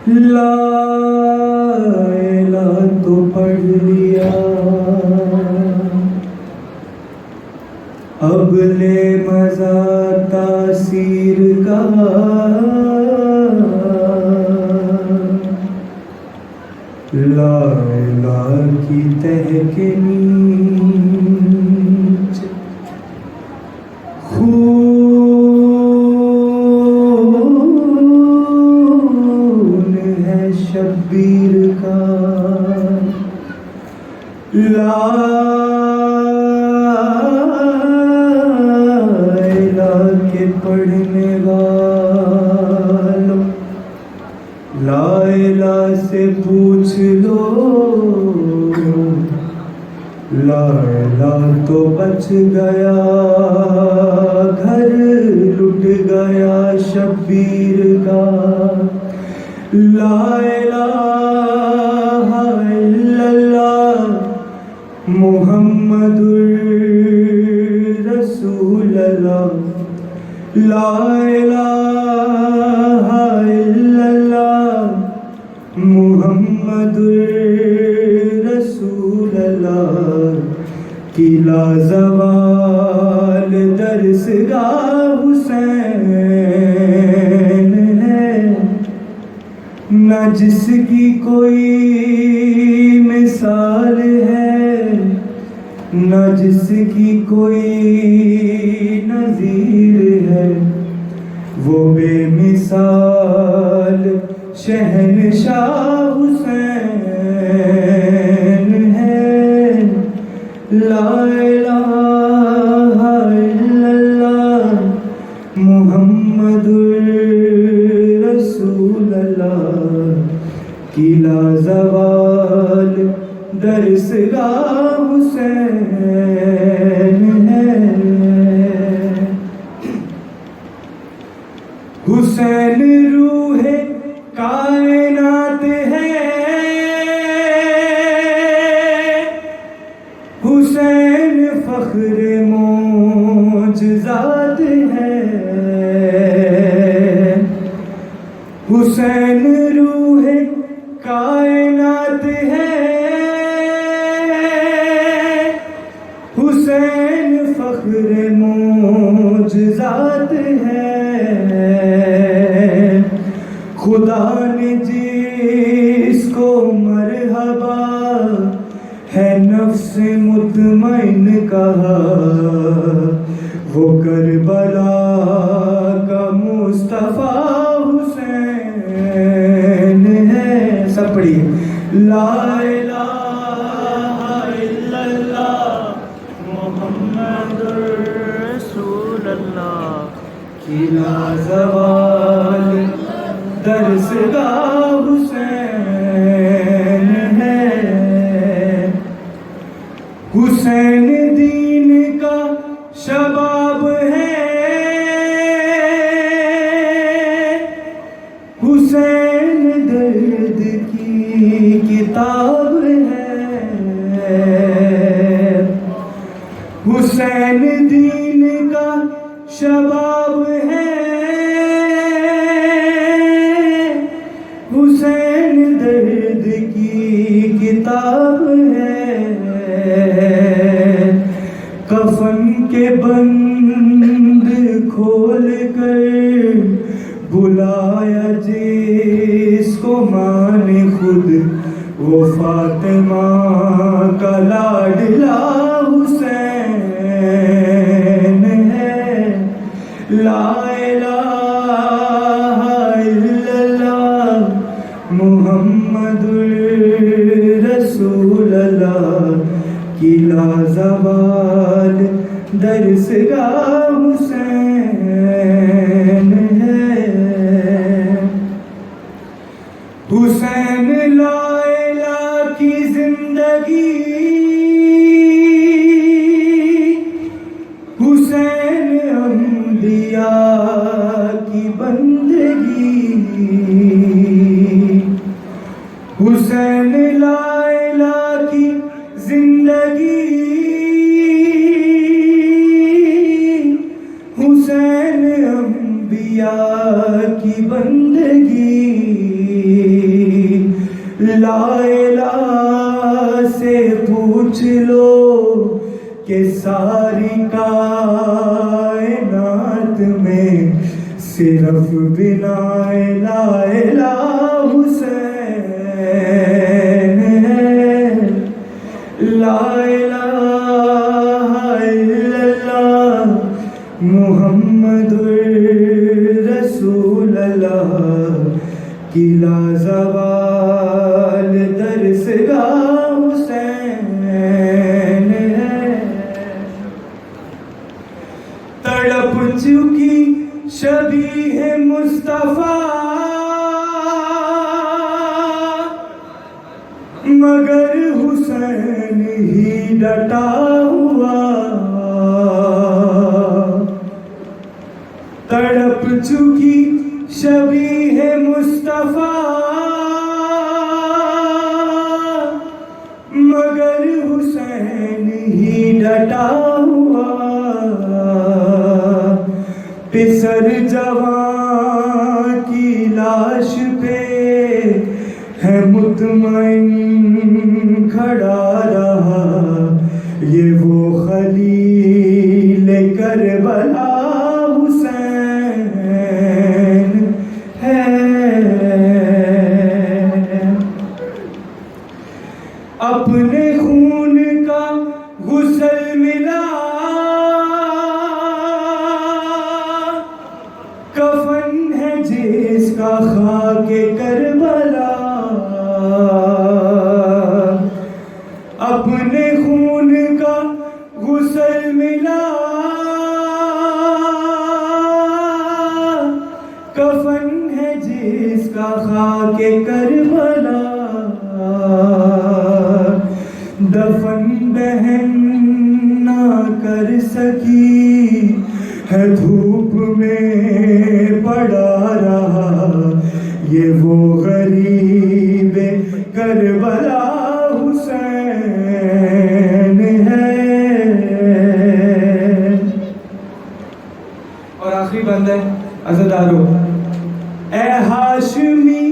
لا الہ تو پڑھ لیا، اب لے مزہ تاثیر کا، لا الہ کی تہ کے نیچے خون ہے شبیر کا، لا الہ کے پڑھنے والوں، لا الہ سے پوچھ لو، لا الہ تو بچ گیا، گھر لٹ گیا شبیر کا، لا الہ الا اللہ محمد رسول اللہ، لا الہ الا اللہ محمد رسول اللہ کی لازوال درسگاہ حسین ہے، نہ جس کی کوئی مثال ہے، نہ جس کی کوئی نظیر ہے، وہ بے مثال شہنشاہ حسین ہے، لا الہ الا اللہ محمد رسول اللہ کی لازوال درسگاہ حسین ہے، حسین روح کائنات ہے، حسین فخر معجزات ہے، حسین روح کائنات ہے، حسین فخر معجزات ہے، خدا نے جس کو مرحبا ہے نفس مطمئن کہا، وہ کربلا کا مصطفیٰ حسین ہے، سب پڑھیے، لا الہ الا اللہ محمد رسول اللہ کی لازوال درسگاہ حسین ہے، حسین دین کا شباب ہے، حسین درد کی کتاب ہے، حسین دین کا شباب ہے، حسین درد کی کتاب ہے، کفن کے بند کھول کر بلایا جس کو ماں نے خود، وہ فاطمہ کا لاڈلا حسین ہے، لا الہ الا اللہ محمد رسول اللہ کی لازوال درسگاہ حسین ہے، حسین لا الہ کی زندگی، حسین انبیاء کی بندگی، حسین لا الہ کی زندگی، حسین انبیاء کی بندگی، صرف بنا لا الہ حسین ہے، لا الہ الا اللہ محمد رسول اللہ کی لازوال درسگاہ حسین ہے۔ تڑپ چکی شبیہ مصطفیٰ مگر حسین ہی ڈٹا ہوا، تڑپ چکی شبیہ مصطفیٰ مگر حسین ہی ڈٹا ہوا، پسر جوان کی لاش پہ ہے مطمئن کھڑا رہا، یہ وہ خلیل کربلا حسین ہے۔ اپنے خون کا غسل ملا کفن ہے جس کا خاک کربلا، اپنے خون کا غسل ملا کفن ہے جس کا خاک کربلا، دفن بہن نہ کر سکی ہے دھوپ میں پڑا رہا، یہ وہ غریب کربلا حسین ہے۔ اور آخری بند ہے عزادارو، اے ہاشمی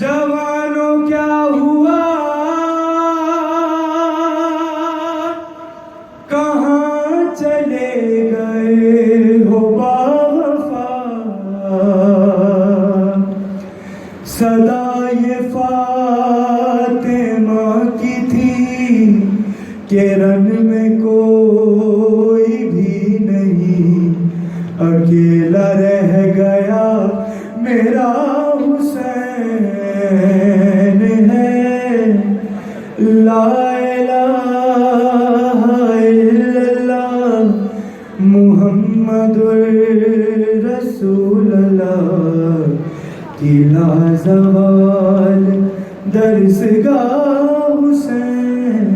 جوانوں کیا ہوا، کہاں چلے گئے ہو باوفا، صدا یہ فاطمہ کی تھی کہ رن میں کوئی بھی نہیں، اکیلا رہ گیا میرا حسین ہے، لا الہ الا اللہ محمد رسول اللہ کی لازوال درسگاہ حسین